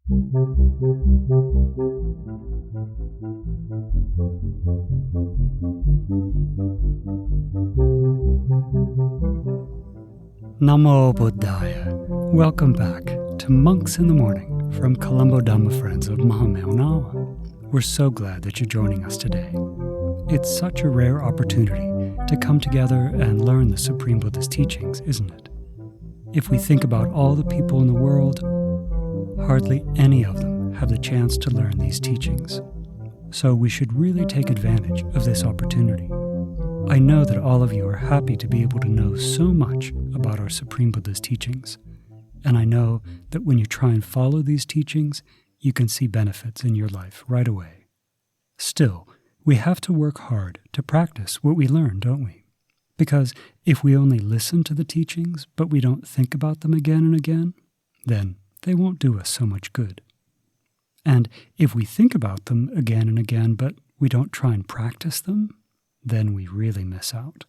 Namo Buddhaya. Welcome back to Monks in the Morning from Colombo Dhamma Friends of Mahameonawa. We're so glad that you're joining us today. It's such a rare opportunity to come together and learn the Supreme Buddha's teachings, isn't it? If we think about all the people in the world, hardly any of them have the chance to learn these teachings. So we should really take advantage of this opportunity. I know that all of you are happy to be able to know so much about our Supreme Buddha's teachings, and I know that when you try and follow these teachings, you can see benefits in your life right away. Still, we have to work hard to practice what we learn, don't we? Because if we only listen to the teachings, but we don't think about them again and again, then they won't do us so much good. And if we think about them again and again, but we don't try and practice them, then we really miss out.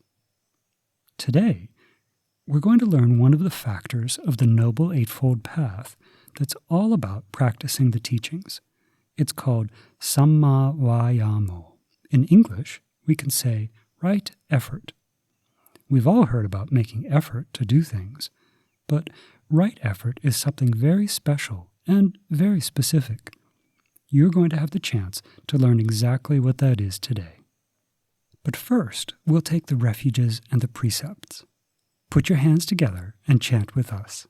Today, we're going to learn one of the factors of the Noble Eightfold path that's all about practicing the teachings. It's called Sammā Vāyāmo. In English, we can say right effort. We've all heard about making effort to do things, but right effort is something very special and very specific. You're going to have the chance to learn exactly what that is today. But first, we'll take the refuges and the precepts. Put your hands together and chant with us.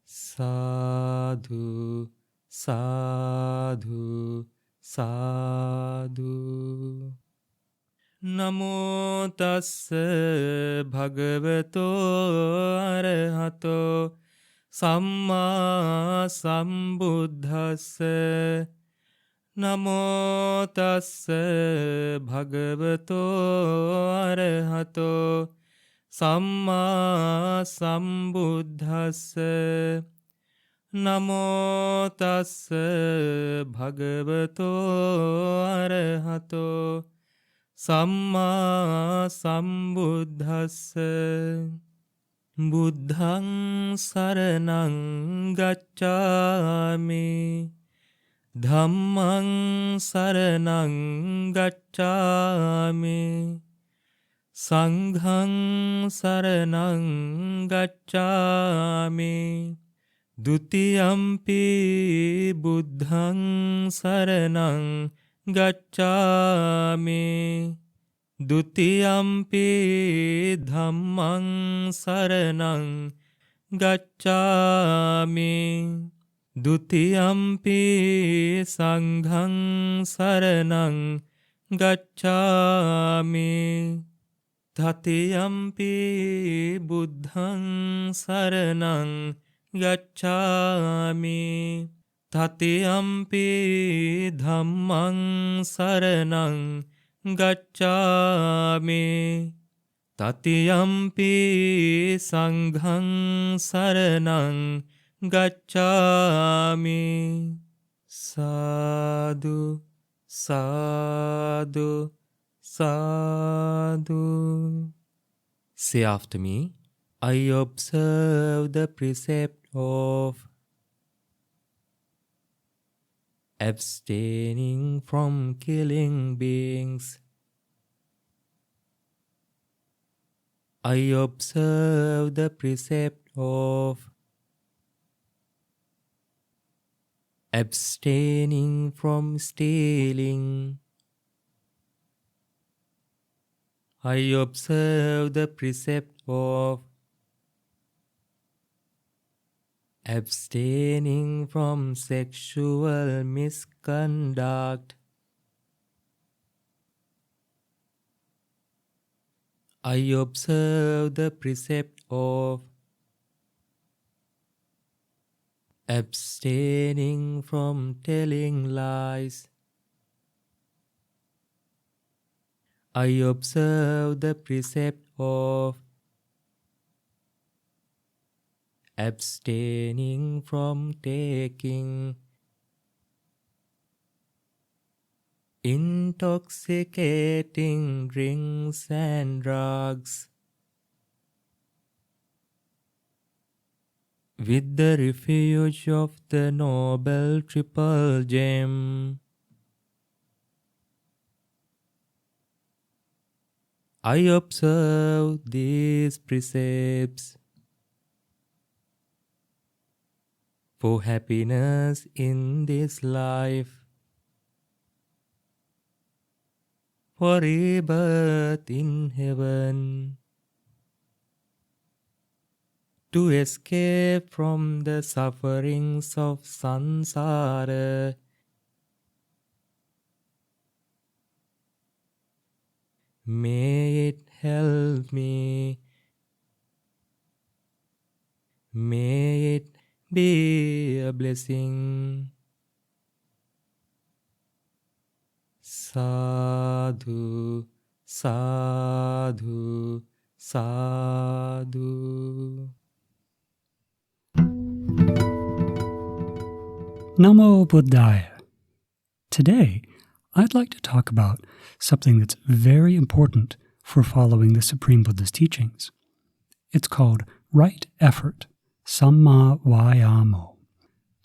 Sadhu, sadhu, sadhu. Namo tassa bhagavato arahato Sammā Sambuddhassa. Namo tassa bhagavato arahato Sammā Sambuddhassa. Namo tassa bhagavato arahato Sammā Sambuddhassa. Buddhaṃ saraṇaṃ gacchāmi. Dhammaṃ saraṇaṃ gacchāmi. Saṅghaṃ saraṇaṃ gacchāmi. Dutiyampi buddhaṃ saraṇaṃ gacchāmi. Dutiyampi dhammaṃ saraṇaṃ gacchāmi. Dutiyampi saṅghaṃ saraṇaṃ gacchāmi. Tatiyampi buddhaṃ saraṇaṃ gacchāmi. Tatiyampi dhammaṃ saraṇaṃ gacchāmi. Tatiyampi saṅghaṃ saraṇaṃ gacchāmi. Sadhu, sadhu, sadhu. Say after me, I observe the precept of abstaining from killing beings. I observe the precept of abstaining from stealing. I observe the precept of abstaining from sexual misconduct. I observe the precept of abstaining from telling lies. I observe the precept of abstaining from taking intoxicating drinks and drugs. with the refuge of the noble triple gem. I observe these precepts for happiness in this life, for rebirth in heaven, to escape from the sufferings of samsara. May it help me. May it be a blessing. Sadhu, sadhu, sadhu. Namo Buddhaya. Today, I'd like to talk about something that's very important for following the Supreme Buddha's teachings. It's called right effort, Sammā Vāyāmo.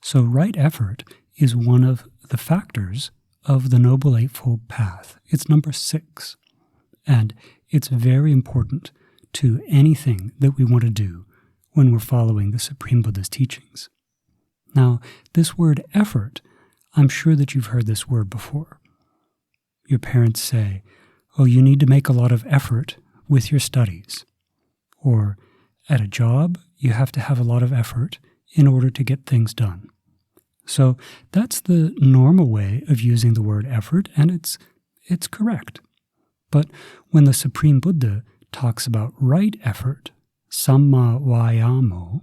So right effort is one of the factors of the Noble Eightfold path. It's number 6, and it's very important to anything that we want to do when we're following the Supreme Buddha's teachings. Now, this word effort, I'm sure that you've heard this word before. Your parents say, oh, you need to make a lot of effort with your studies. Or at a job, you have to have a lot of effort in order to get things done. So that's the normal way of using the word effort, and it's correct. But when the Supreme Buddha talks about right effort, Sammā Vāyāmo,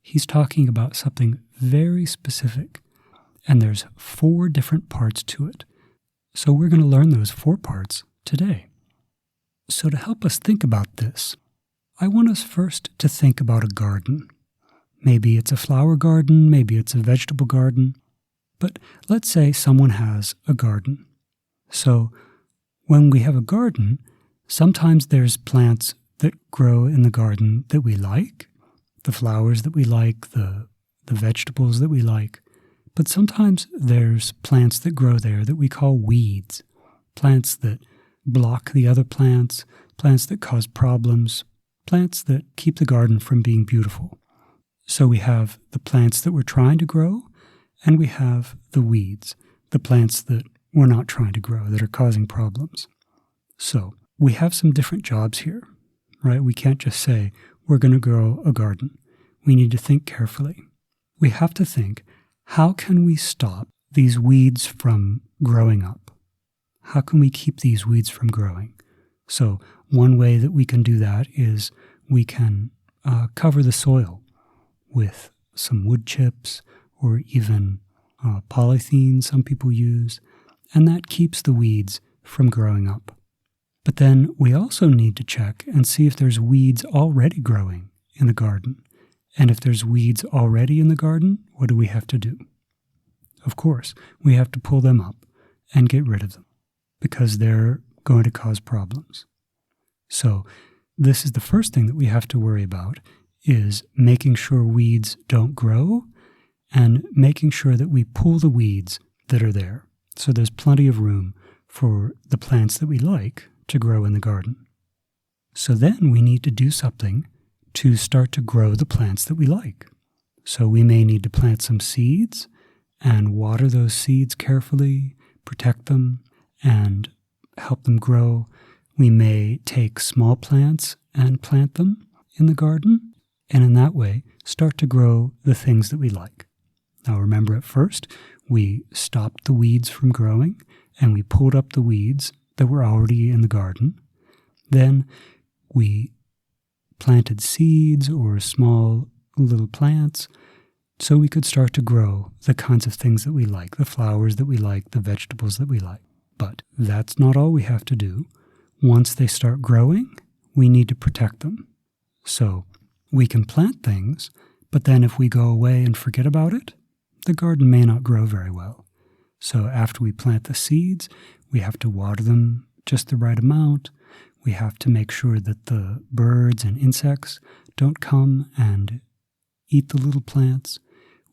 he's talking about something very specific, and there's 4 different parts to it. So we're going to learn those 4 parts today. So to help us think about this, I want us first to think about a garden. Maybe it's a flower garden, maybe it's a vegetable garden, but let's say someone has a garden. So when we have a garden, sometimes there's plants that grow in the garden that we like, the flowers that we like, the vegetables that we like. But sometimes there's plants that grow there that we call weeds, plants that block the other plants, plants that cause problems, plants that keep the garden from being beautiful. So we have the plants that we're trying to grow, and we have the weeds, the plants that we're not trying to grow, that are causing problems. So we have some different jobs here, right? We can't just say, we're going to grow a garden. We need to think carefully. We have to think, how can we stop these weeds from growing up? How can we keep these weeds from growing? So one way that we can do that is we can cover the soil with some wood chips or even polythene some people use, and that keeps the weeds from growing up. But then we also need to check and see if there's weeds already growing in the garden. And if there's weeds already in the garden, what do we have to do? Of course, we have to pull them up and get rid of them because they're going to cause problems. So this is the first thing that we have to worry about, is making sure weeds don't grow and making sure that we pull the weeds that are there. So there's plenty of room for the plants that we like to grow in the garden. So then we need to do something to start to grow the plants that we like. So we may need to plant some seeds and water those seeds carefully, protect them, and help them grow. We may take small plants and plant them in the garden, and in that way start to grow the things that we like. Now remember, at first we stopped the weeds from growing and we pulled up the weeds that were already in the garden. Then we planted seeds or small little plants so we could start to grow the kinds of things that we like, the flowers that we like, the vegetables that we like. But that's not all we have to do. Once they start growing, we need to protect them. So we can plant things, but then if we go away and forget about it, the garden may not grow very well. So after we plant the seeds, we have to water them just the right amount. We have to make sure that the birds and insects don't come and eat the little plants.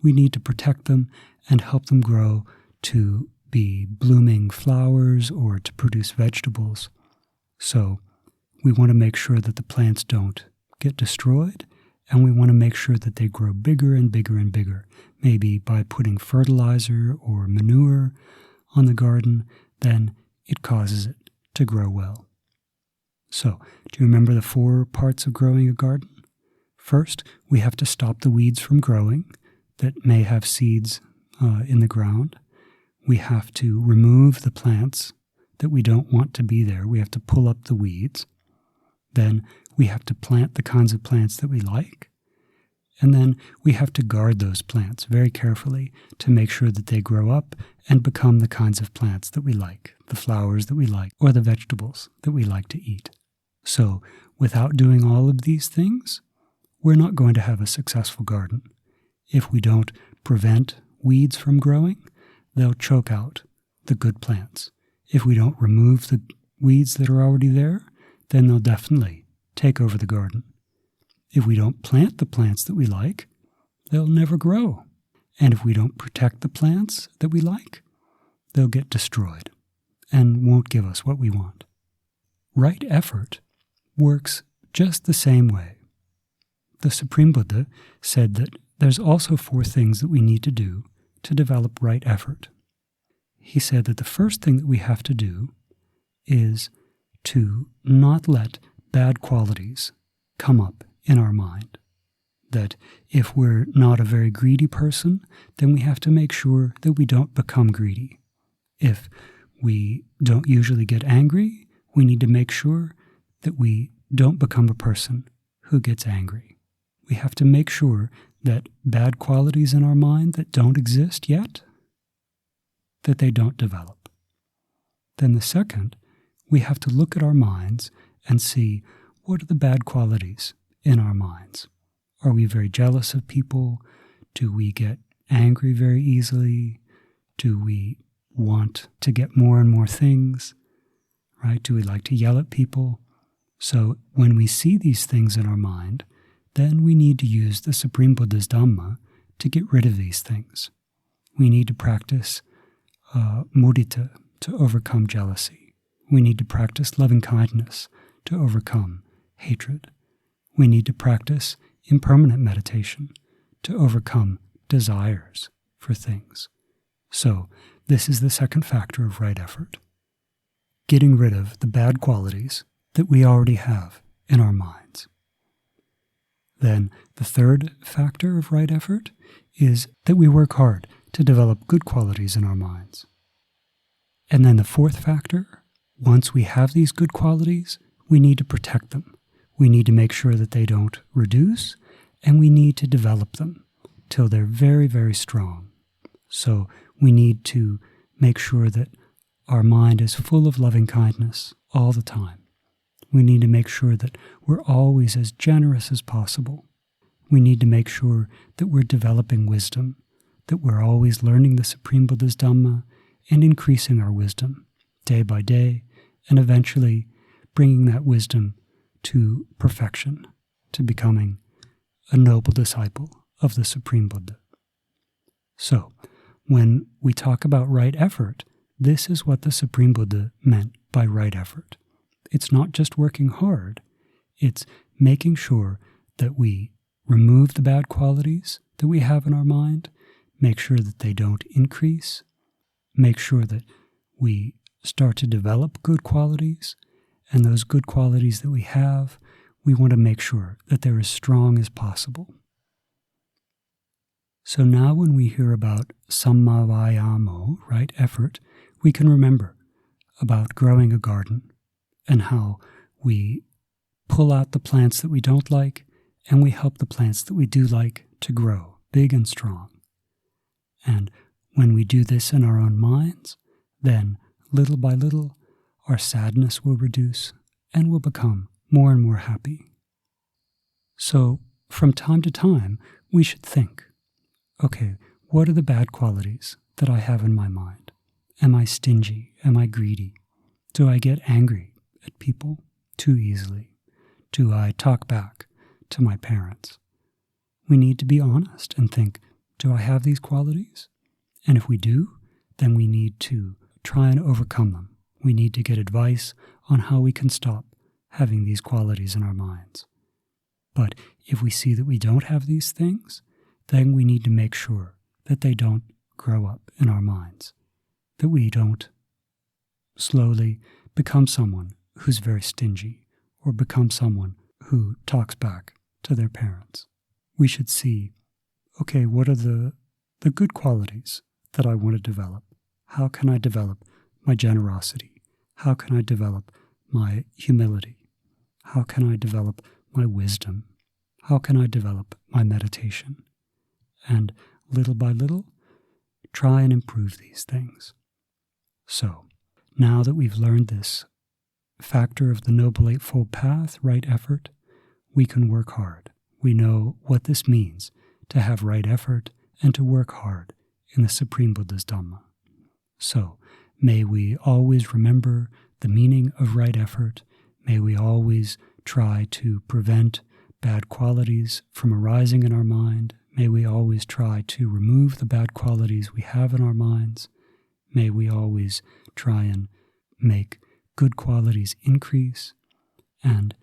We need to protect them and help them grow to be blooming flowers or to produce vegetables. So we want to make sure that the plants don't get destroyed, and we want to make sure that they grow bigger and bigger and bigger, maybe by putting fertilizer or manure on the garden. Then it causes it to grow well. So, do you remember the 4 parts of growing a garden? First, we have to stop the weeds from growing that may have seeds in the ground. We have to remove the plants that we don't want to be there. We have to pull up the weeds. Then we have to plant the kinds of plants that we like. And then we have to guard those plants very carefully to make sure that they grow up and become the kinds of plants that we like, the flowers that we like, or the vegetables that we like to eat. So, without doing all of these things, we're not going to have a successful garden. If we don't prevent weeds from growing, they'll choke out the good plants. If we don't remove the weeds that are already there, then they'll definitely take over the garden. If we don't plant the plants that we like, they'll never grow. And if we don't protect the plants that we like, they'll get destroyed and won't give us what we want. Right effort works just the same way. The Supreme Buddha said that there's also 4 things that we need to do to develop right effort. He said that the first thing that we have to do is to not let bad qualities come up in our mind. That if we're not a very greedy person, then we have to make sure that we don't become greedy. If we don't usually get angry, we need to make sure that we don't become a person who gets angry. We have to make sure that bad qualities in our mind that don't exist yet, that they don't develop. Then the second, we have to look at our minds and see what are the bad qualities in our minds. Are we very jealous of people? Do we get angry very easily? Do we want to get more and more things? Right? Do we like to yell at people? So when we see these things in our mind, then we need to use the Supreme Buddha's Dhamma to get rid of these things. We need to practice mudita to overcome jealousy. We need to practice loving kindness to overcome hatred. We need to practice impermanent meditation to overcome desires for things. So, this is the second factor of right effort. Getting rid of the bad qualities that we already have in our minds. Then, the third factor of right effort is that we work hard to develop good qualities in our minds. And then the fourth factor, once we have these good qualities, we need to protect them. We need to make sure that they don't reduce, and we need to develop them till they're very, very strong. So we need to make sure that our mind is full of loving kindness all the time. We need to make sure that we're always as generous as possible. We need to make sure that we're developing wisdom, that we're always learning the Supreme Buddha's Dhamma and increasing our wisdom day by day, and eventually bringing that wisdom to perfection, to becoming a noble disciple of the Supreme Buddha. So, when we talk about right effort, this is what the Supreme Buddha meant by right effort. It's not just working hard, it's making sure that we remove the bad qualities that we have in our mind, make sure that they don't increase, make sure that we start to develop good qualities, and those good qualities that we have, we want to make sure that they're as strong as possible. So now when we hear about Sammā Vāyāmo, right effort, we can remember about growing a garden and how we pull out the plants that we don't like and we help the plants that we do like to grow big and strong. And when we do this in our own minds, then little by little, our sadness will reduce and we'll become more and more happy. So, from time to time, we should think, okay, what are the bad qualities that I have in my mind? Am I stingy? Am I greedy? Do I get angry at people too easily? Do I talk back to my parents? we need to be honest and think, do I have these qualities? And if we do, then we need to try and overcome them. We need to get advice on how we can stop having these qualities in our minds. But if we see that we don't have these things, then we need to make sure that they don't grow up in our minds, that we don't slowly become someone who's very stingy or become someone who talks back to their parents. We should see, okay, what are the good qualities that I want to develop? How can I develop my generosity? How can I develop my humility? How can I develop my wisdom? How can I develop my meditation? And little by little, try and improve these things. So, now that we've learned this factor of the Noble Eightfold path, right effort, we can work hard. We know what this means to have right effort and to work hard in the Supreme Buddha's Dhamma. So, may we always remember the meaning of right effort. May we always try to prevent bad qualities from arising in our mind. May we always try to remove the bad qualities we have in our minds. May we always try and make good qualities increase. And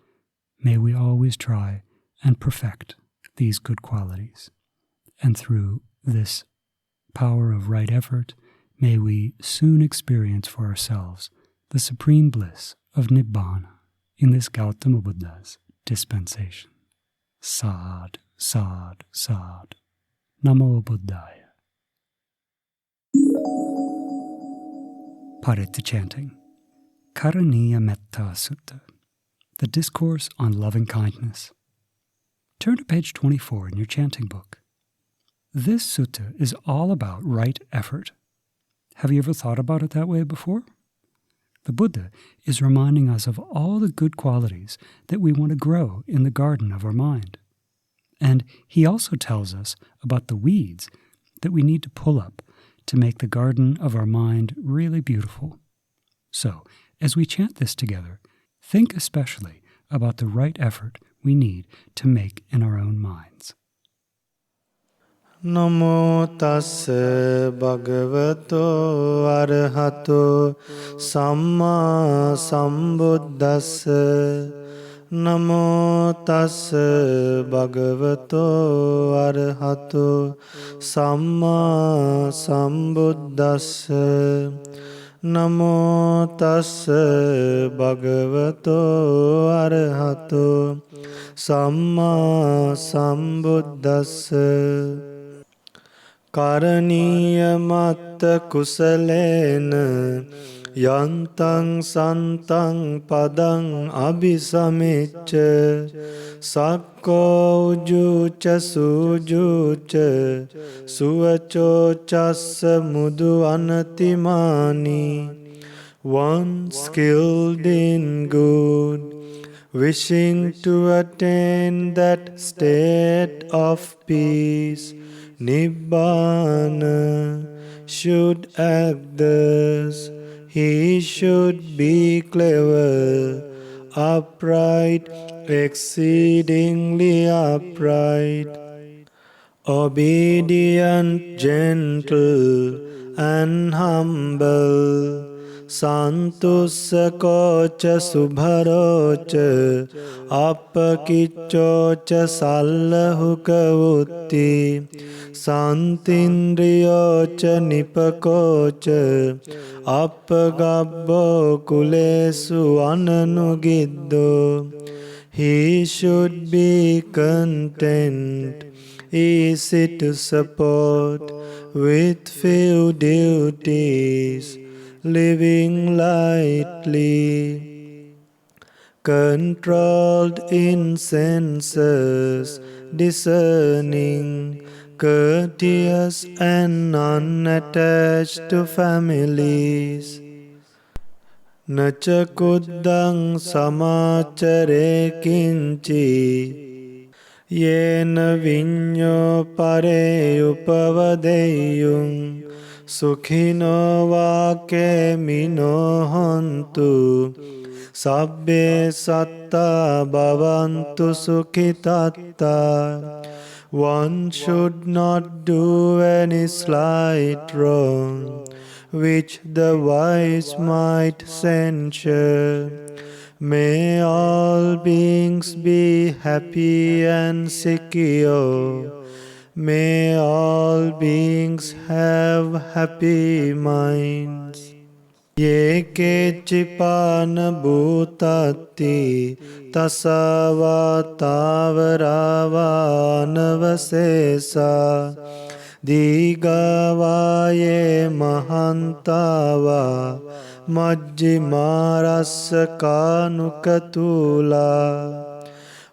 may we always try and perfect these good qualities. And through this power of right effort, may we soon experience for ourselves the supreme bliss of Nibbana in this Gautama Buddha's dispensation. Sad, sad, sad. Namo Buddhaya. Paritta chanting. Karaniya Metta Sutta, the Discourse on Loving Kindness. Turn to page 24 in your chanting book. This sutta is all about right effort. Have you ever thought about it that way before? The Buddha is reminding us of all the good qualities that we want to grow in the garden of our mind. And he also tells us about the weeds that we need to pull up to make the garden of our mind really beautiful. So, as we chant this together, think especially about the right effort we need to make in our own minds. Namo tassa bhagavato arahato Sammā Sambuddhassa. Namo tassa bhagavato arahato Sammā Sambuddhassa. Namo tassa bhagavato arahato Sammā Sambuddhassa. Karaniya matta kusalena yantang santang padang abhisamicca sakko ujuca sujuca suvaco chassa mudu anatimani. One skilled in good, wishing to attain that state of peace, Nibbana, should act thus. He should be clever, upright, exceedingly upright, obedient, gentle, and humble. Santussakocha subharocha appakiccocha sallahukavutti santindriyocha nipakocha appagabbo kulesu ananugiddo. He should be content, easy to support, with few duties, living lightly, controlled in senses, discerning, courteous and unattached to families. Nacha kuddang samachare kinchi yena vinyo pare upavadeyung Sukhino vake mino hontu sabbe satta bhavantu sukhitatta One should not do any slight wrong, which the wise might censure. May all beings be happy and secure. May all beings have happy minds. Ye kechipana bhutati tasava tavarava navasesa digavaye mahantava majjimarasa kanukatula.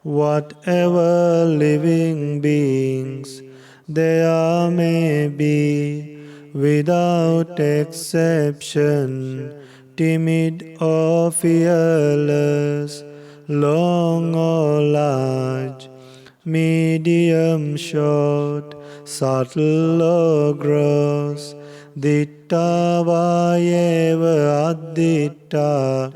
Whatever living beings there may be, without exception, timid or fearless, long or large, medium, short, subtle or gross, ditta vayeva additta,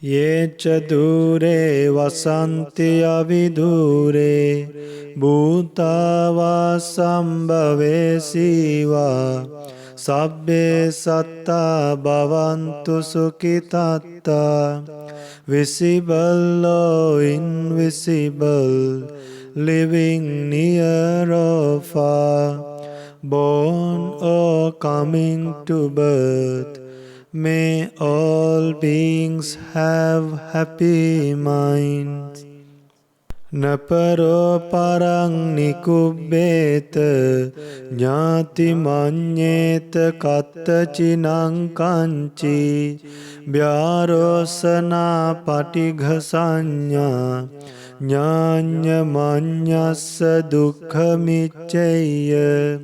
yecha dure vasanti avidure, bhutava sambhave siva, sabbe satta bhavantu sukhitatta, visible or invisible, living near or far, born or coming to birth, may all beings have happy minds. Naparo parang nikubbeta jnati manyeta katta chinang kanchi vyarosana patighasanya jnanya manyassa dukkha micchaya.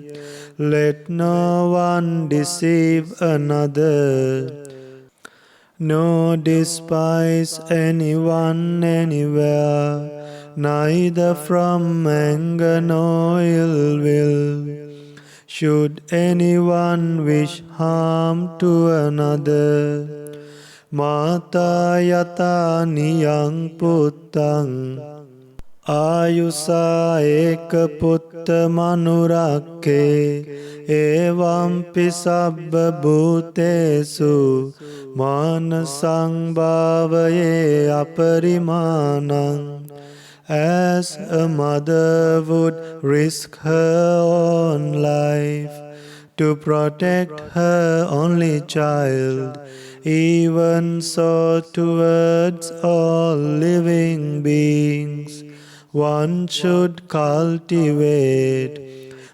Let no one deceive another, nor despise anyone anywhere, neither from anger nor ill will. Should anyone wish harm to another, mata yata niyang puttang ayusa eka putta manurakke evampi sabba bhutesu manasang bhavaye aparimanang. As a mother would risk her own life to protect her only child, even so towards all living beings one should cultivate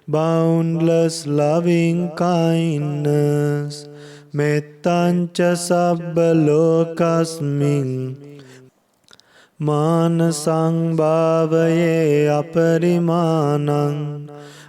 boundless loving kindness. Mettancha sabba lokasmin manasang bhavaye aparimanang.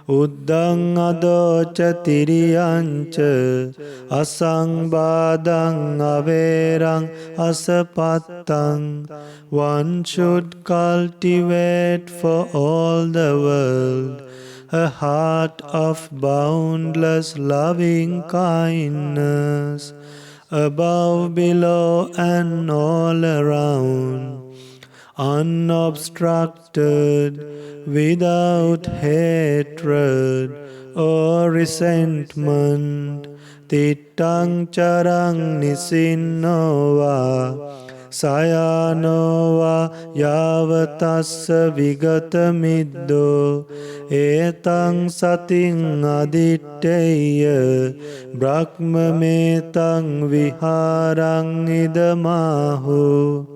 Uddang adocha tiriyancha asang badang averang asapattang. One should cultivate for all the world a heart of boundless loving kindness, above, below, and all around, unobstructed, without hatred or resentment. Tittang charang nisinova sayanova yavatassa vigata middo etang sating aditteya brahmametang viharang idamahu.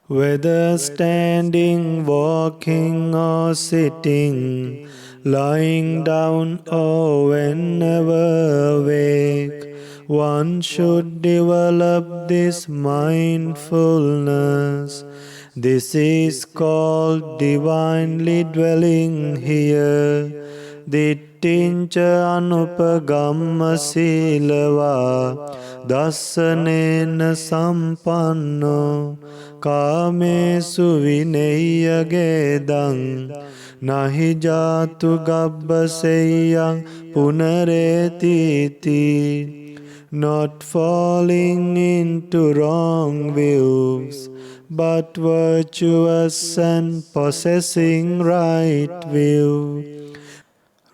Whether standing, walking or sitting, lying down or whenever awake, one should develop this mindfulness. This is called divinely dwelling here. Dittincha anupagamma silava dassanena sampanno kamesu vineyya gedang nahi jatu gabbaseyang punaretiti. Not falling into wrong views, but virtuous and possessing right view,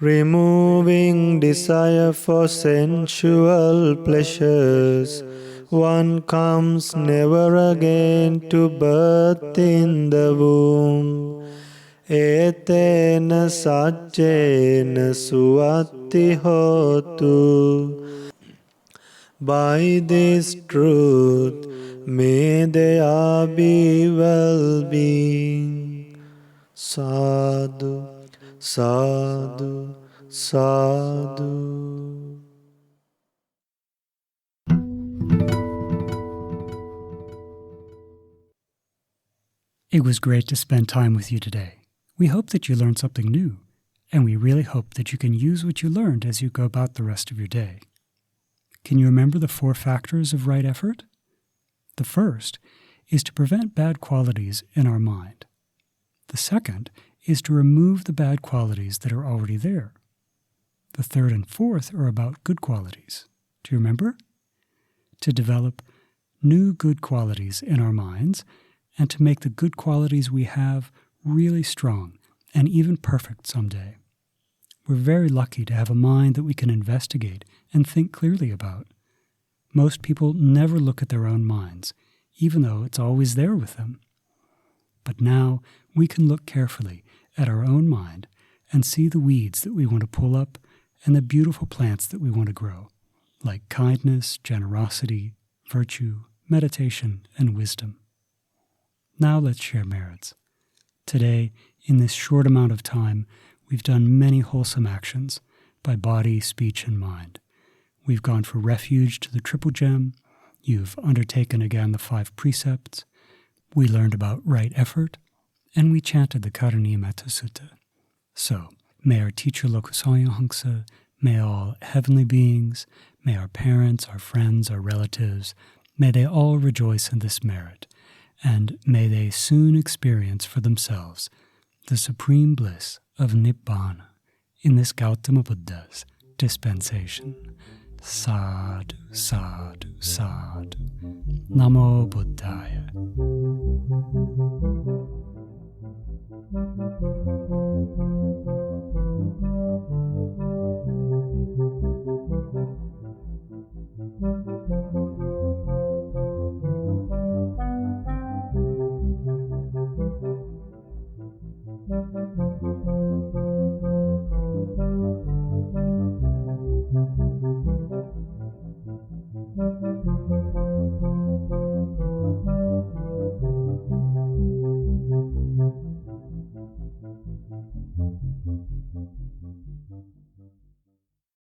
removing desire for sensual pleasures, one comes never again to birth in the womb. Etena sajjena suatti hotu. By this truth, may there be well-being. Sadhu, sadhu, sadhu. It was great to spend time with you today. We hope that you learned something new, and we really hope that you can use what you learned as you go about the rest of your day. Can you remember the 4 factors of right effort? The first is to prevent bad qualities in our mind. The second is to remove the bad qualities that are already there. The third and fourth are about good qualities. Do you remember? To develop new good qualities in our minds and to make the good qualities we have really strong and even perfect someday. We're very lucky to have a mind that we can investigate and think clearly about. Most people never look at their own minds, even though it's always there with them. But now we can look carefully at our own mind and see the weeds that we want to pull up and the beautiful plants that we want to grow, like kindness, generosity, virtue, meditation, and wisdom. Now let's share merits. Today, in this short amount of time, we've done many wholesome actions by body, speech, and mind. We've gone for refuge to the triple gem. You've undertaken again the 5 precepts. We learned about right effort, and we chanted the Karaniya Sutta. So, may our teacher Lokusoya Hangsa, may all heavenly beings, may our parents, our friends, our relatives, may they all rejoice in this merit, and may they soon experience for themselves the supreme bliss of Nibbana in this Gautama Buddha's dispensation. Sadhu, sadhu, sadhu. Namo Buddhaya.